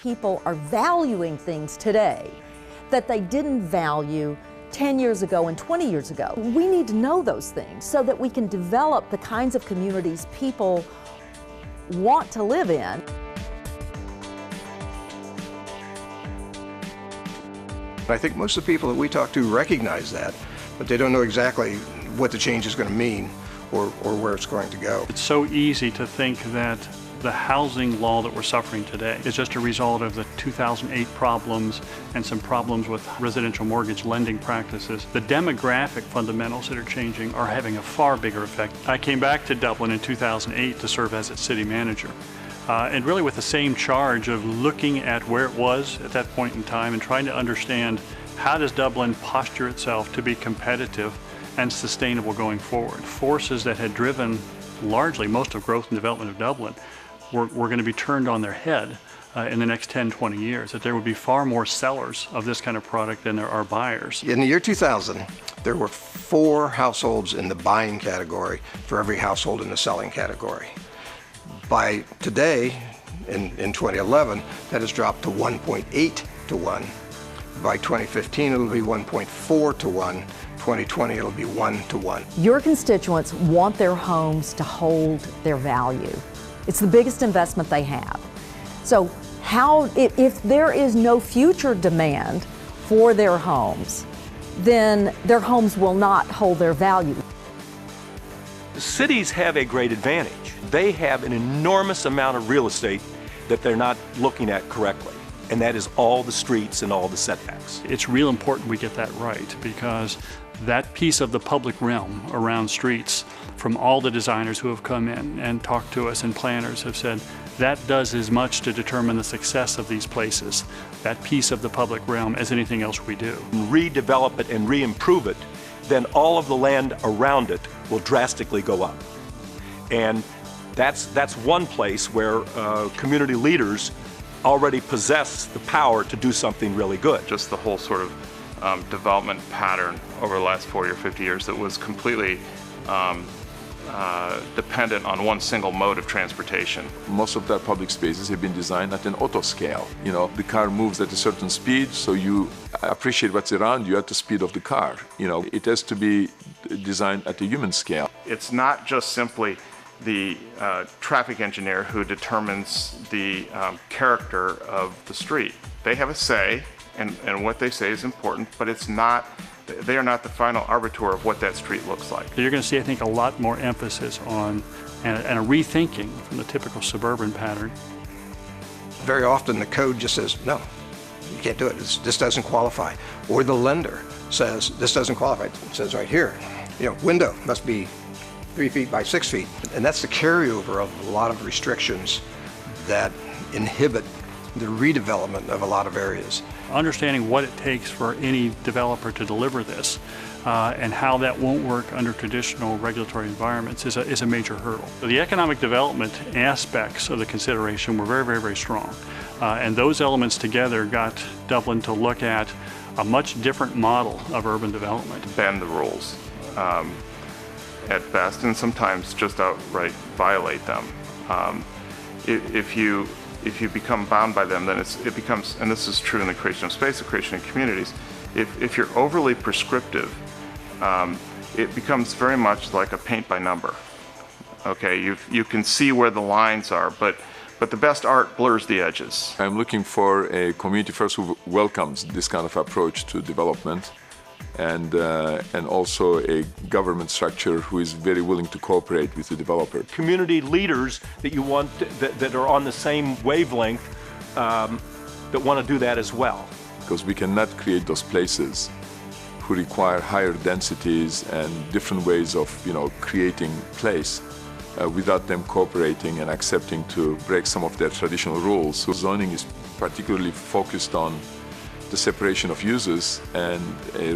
People are valuing things today that they didn't value 10 years ago and 20 years ago. We need to know those things so that we can develop the kinds of communities people want to live in. I think most of the people that we talk to recognize that, but they don't know exactly what the change is going to mean or where it's going to go. It's so easy to think that the housing law that we're suffering today is just a result of the 2008 problems and some problems with residential mortgage lending practices. The demographic fundamentals that are changing are having a far bigger effect. I came back to Dublin in 2008 to serve as its city manager. And really with the same charge of looking at where it was at that point in time and trying to understand how does Dublin posture itself to be competitive and sustainable going forward. Forces that had driven largely most of growth and development of Dublin were going to be turned on their head in the next 10, 20 years, that there would be far more sellers of this kind of product than there are buyers. In the year 2000, there were 4 households in the buying category for every household in the selling category. By today, in 2011, that has dropped to 1.8 to 1. By 2015, it'll be 1.4 to 1. 2020, it'll be 1 to 1. Your constituents want their homes to hold their value. It's the biggest investment they have. So if there is no future demand for their homes, then their homes will not hold their value. Cities have a great advantage. They have an enormous amount of real estate that they're not looking at correctly, and that is all the streets and all the setbacks. It's real important we get that right, because that piece of the public realm around streets, from all the designers who have come in and talked to us and planners have said, that does as much to determine the success of these places, that piece of the public realm, as anything else we do. Redevelop it and re-improve it, then all of the land around it will drastically go up. And that's one place where community leaders already possess the power to do something really good. Just the whole sort of development pattern over the last 40 or 50 years that was completely dependent on one single mode of transportation. Most of that public spaces have been designed at an auto scale. You know, the car moves at a certain speed, so you appreciate what's around you at the speed of the car. You know, it has to be designed at a human scale. It's not just simply the traffic engineer who determines the character of the street. They have a say, and what they say is important, but they are not the final arbiter of what that street looks like. You're going to see, I think, a lot more emphasis on and a rethinking from the typical suburban pattern. Very often the code just says, no, you can't do it. This doesn't qualify. Or the lender says, this doesn't qualify. It says right here, window must be 3 feet by 6 feet. And that's the carryover of a lot of restrictions that inhibit the redevelopment of a lot of areas. Understanding what it takes for any developer to deliver this and how that won't work under traditional regulatory environments is a major hurdle. The economic development aspects of the consideration were very, very, very strong. And those elements together got Dublin to look at a much different model of urban development. Bend the rules at best, and sometimes just outright violate them. If you become bound by them, then it becomes, and this is true in the creation of space, the creation of communities, if you're overly prescriptive, it becomes very much like a paint by number. Okay, you can see where the lines are, but the best art blurs the edges. I'm looking for a community first who welcomes this kind of approach to development, and also a government structure who is very willing to cooperate with the developer. Community leaders that you want that are on the same wavelength that want to do that as well. Because we cannot create those places who require higher densities and different ways of creating place without them cooperating and accepting to break some of their traditional rules. So zoning is particularly focused on the separation of uses, and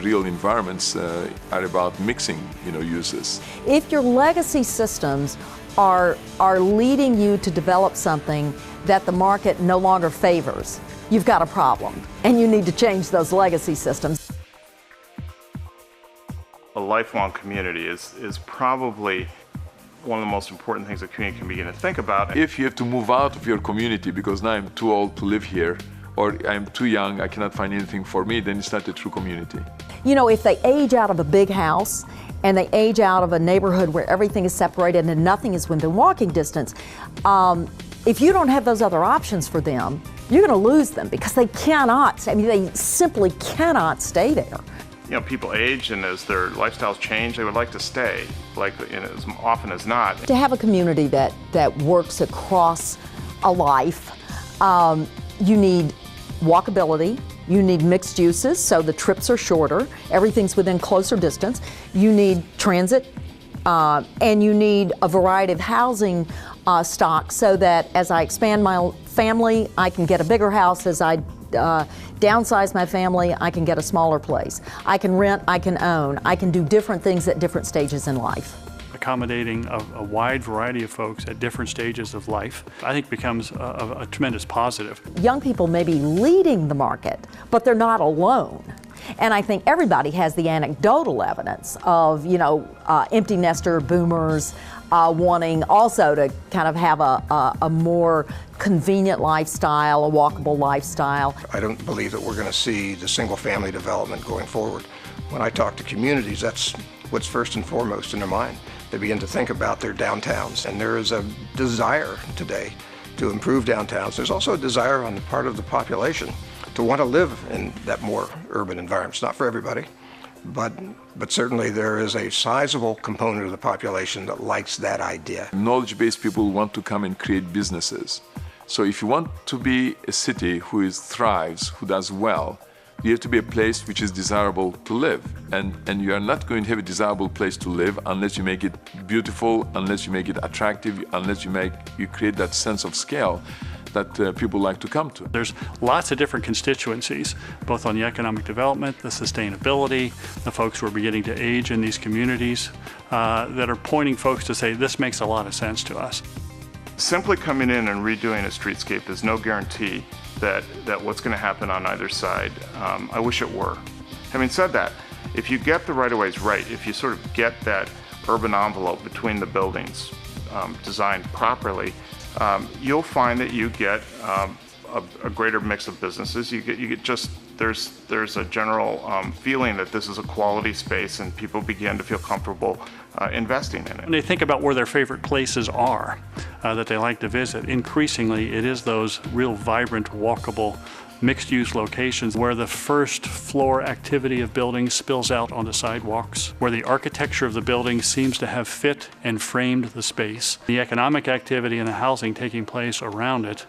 real environments are about mixing uses. If your legacy systems are leading you to develop something that the market no longer favors, you've got a problem, and you need to change those legacy systems. A lifelong community is probably one of the most important things the community can begin to think about. If you have to move out of your community because now I'm too old to live here, or I'm too young, I cannot find anything for me, then it's not a true community. You know, if they age out of a big house and they age out of a neighborhood where everything is separated and nothing is within walking distance, if you don't have those other options for them, you're going to lose them because they cannot, I mean, they simply cannot stay there. You know, people age, and as their lifestyles change, they would like to stay, like, you know, as often as not. To have a community that works across a life, you need walkability, you need mixed uses, so the trips are shorter, everything's within closer distance. You need transit, and you need a variety of housing stock so that as I expand my family, I can get a bigger house. As I downsize my family, I can get a smaller place. I can rent, I can own, I can do different things at different stages in life. Accommodating a wide variety of folks at different stages of life, I think becomes a tremendous positive. Young people may be leading the market, but they're not alone. And I think everybody has the anecdotal evidence of, you know, empty nester boomers wanting also to kind of have a more convenient lifestyle, a walkable lifestyle. I don't believe that we're going to see the single-family development going forward. When I talk to communities, that's what's first and foremost in their mind. They begin to think about their downtowns, and there is a desire today to improve downtowns. There's also a desire on the part of the population to want to live in that more urban environment. It's not for everybody, but certainly there is a sizable component of the population that likes that idea. Knowledge-based people want to come and create businesses. So if you want to be a city who thrives, who does well, you have to be a place which is desirable to live. And you are not going to have a desirable place to live unless you make it beautiful, unless you make it attractive, unless you create that sense of scale that people like to come to. There's lots of different constituencies, both on the economic development, the sustainability, the folks who are beginning to age in these communities, that are pointing folks to say, this makes a lot of sense to us. Simply coming in and redoing a streetscape is no guarantee that what's going to happen on either side. I wish it were. Having said that, if you get the right-of-ways right, if you sort of get that urban envelope between the buildings designed properly, you'll find that you get a greater mix of businesses. You get just there's a general feeling that this is a quality space, and people begin to feel comfortable investing in it. When they think about where their favorite places are that they like to visit, increasingly it is those real vibrant, walkable, mixed-use locations where the first floor activity of buildings spills out onto sidewalks, where the architecture of the building seems to have fit and framed the space. The economic activity and the housing taking place around it,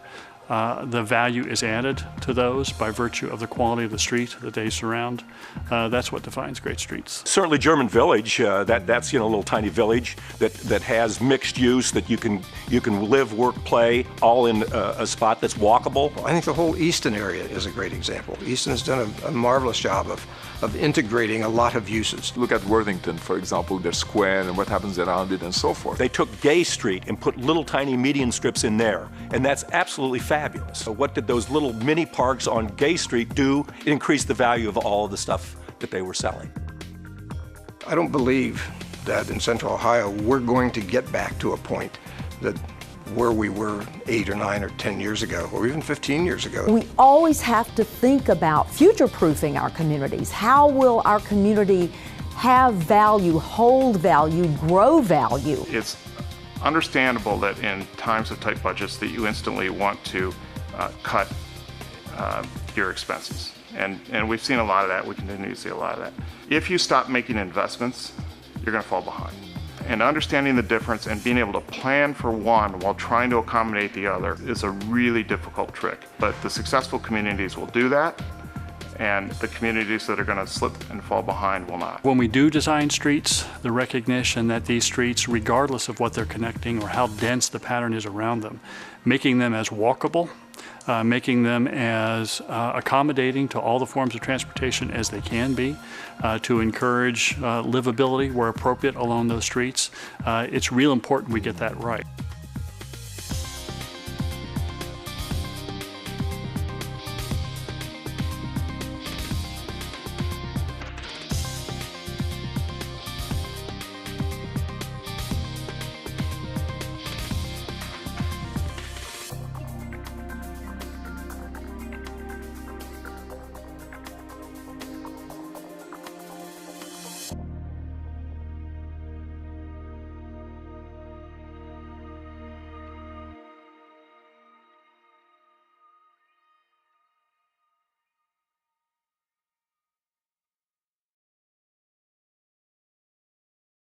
the value is added to those by virtue of the quality of the street that they surround. That's what defines great streets. Certainly German Village, that's, you know, a little tiny village that has mixed use, that you can live, work, play, all in a spot that's walkable. I think the whole Easton area is a great example. Easton has done a marvelous job of integrating a lot of uses. Look at Worthington, for example, their square and what happens around it and so forth. They took Gay Street and put little tiny median strips in there, and that's absolutely fabulous. So what did those little mini parks on Gay Street do? It increased the value of all of the stuff that they were selling. I don't believe that in Central Ohio we're going to get back to a point that where we were 8 or 9 or 10 years ago, or even 15 years ago. We always have to think about future-proofing our communities. How will our community have value, hold value, grow value? It's understandable that in times of tight budgets that you instantly want to cut your expenses. And we've seen a lot of that. We continue to see a lot of that. If you stop making investments, you're going to fall behind. And understanding the difference and being able to plan for one while trying to accommodate the other is a really difficult trick. But the successful communities will do that, and the communities that are going to slip and fall behind will not. When we do design streets, the recognition that these streets, regardless of what they're connecting or how dense the pattern is around them, making them as walkable, making them as accommodating to all the forms of transportation as they can be, to encourage livability where appropriate along those streets. It's real important we get that right.